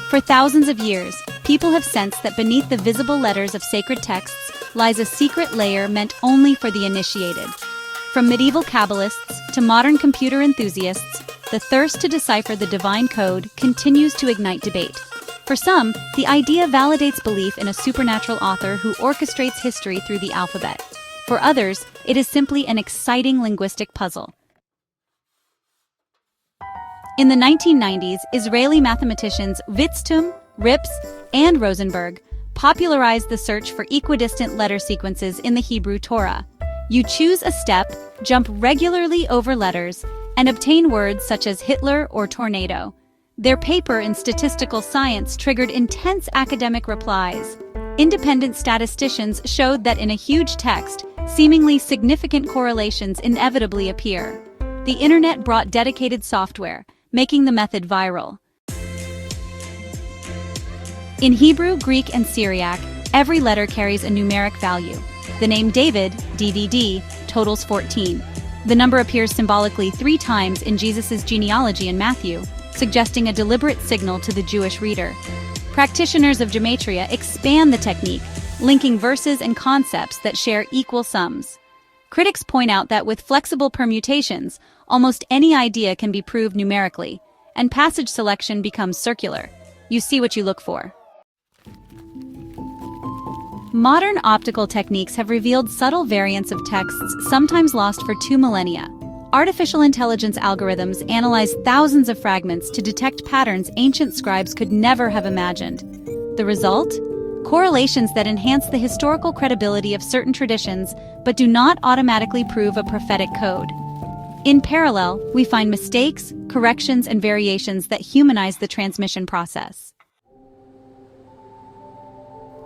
For thousands of years, people have sensed that beneath the visible letters of sacred texts lies a secret layer meant only for the initiated. From medieval Kabbalists to modern computer enthusiasts, the thirst to decipher the divine code continues to ignite debate. For some, the idea validates belief in a supernatural author who orchestrates history through the alphabet. For others, it is simply an exciting linguistic puzzle. In the 1990s, Israeli mathematicians Rips, and Rosenberg popularized the search for equidistant letter sequences in the Hebrew Torah. You choose a step, jump regularly over letters, and obtain words such as Hitler or tornado. Their paper in statistical science triggered intense academic replies. Independent statisticians showed that in a huge text, seemingly significant correlations inevitably appear. The internet brought dedicated software, making the method viral. In Hebrew, Greek, and Syriac, every letter carries a numeric value. The name David, DVD, totals 14. The number appears symbolically 3 times in Jesus' genealogy in Matthew, suggesting a deliberate signal to the Jewish reader. Practitioners of Gematria expand the technique, linking verses and concepts that share equal sums. Critics point out that with flexible permutations, almost any idea can be proved numerically, and passage selection becomes circular. You see what you look for. Modern optical techniques have revealed subtle variants of texts sometimes lost for 2 millennia. Artificial intelligence algorithms analyze thousands of fragments to detect patterns ancient scribes could never have imagined. The result? Correlations that enhance the historical credibility of certain traditions but do not automatically prove a prophetic code. In parallel, we find mistakes, corrections, and variations that humanize the transmission process.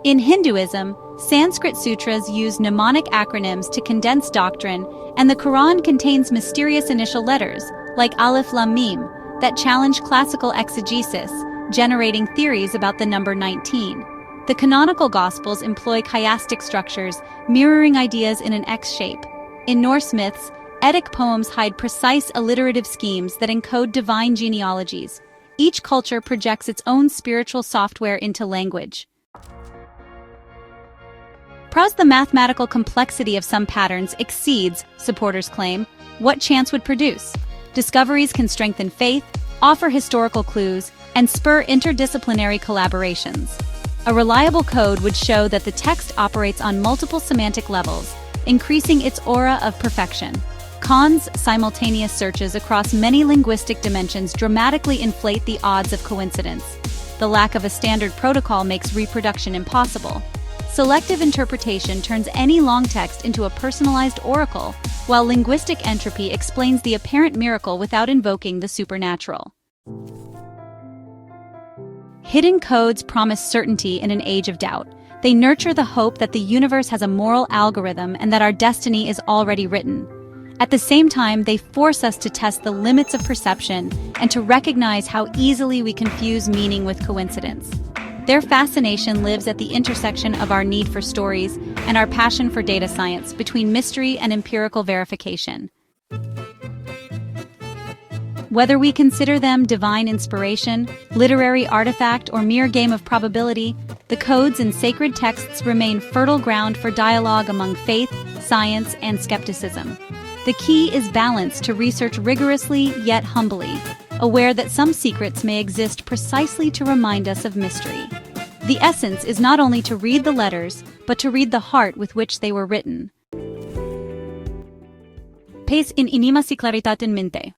In Hinduism, Sanskrit sutras use mnemonic acronyms to condense doctrine, and the Quran contains mysterious initial letters, like Alif Lam Mim, that challenge classical exegesis, generating theories about the number 19. The canonical Gospels employ chiastic structures, mirroring ideas in an X shape. In Norse myths, Eddic poems hide precise alliterative schemes that encode divine genealogies. Each culture projects its own spiritual software into language. Perhaps the mathematical complexity of some patterns exceeds, supporters claim, what chance would produce. Discoveries can strengthen faith, offer historical clues, and spur interdisciplinary collaborations. A reliable code would show that the text operates on multiple semantic levels, increasing its aura of perfection. Cons, simultaneous searches across many linguistic dimensions dramatically inflate the odds of coincidence. The lack of a standard protocol makes reproduction impossible. Selective interpretation turns any long text into a personalized oracle, while linguistic entropy explains the apparent miracle without invoking the supernatural. Hidden codes promise certainty in an age of doubt. They nurture the hope that the universe has a moral algorithm and that our destiny is already written. At the same time, they force us to test the limits of perception and to recognize how easily we confuse meaning with coincidence. Their fascination lives at the intersection of our need for stories and our passion for data science, between mystery and empirical verification. Whether we consider them divine inspiration, literary artifact, or mere game of probability, the codes in sacred texts remain fertile ground for dialogue among faith, science, and skepticism. The key is balance, to research rigorously yet humbly, aware that some secrets may exist precisely to remind us of mystery. The essence is not only to read the letters, but to read the heart with which they were written. Pace in Enigmas y claridad en mente.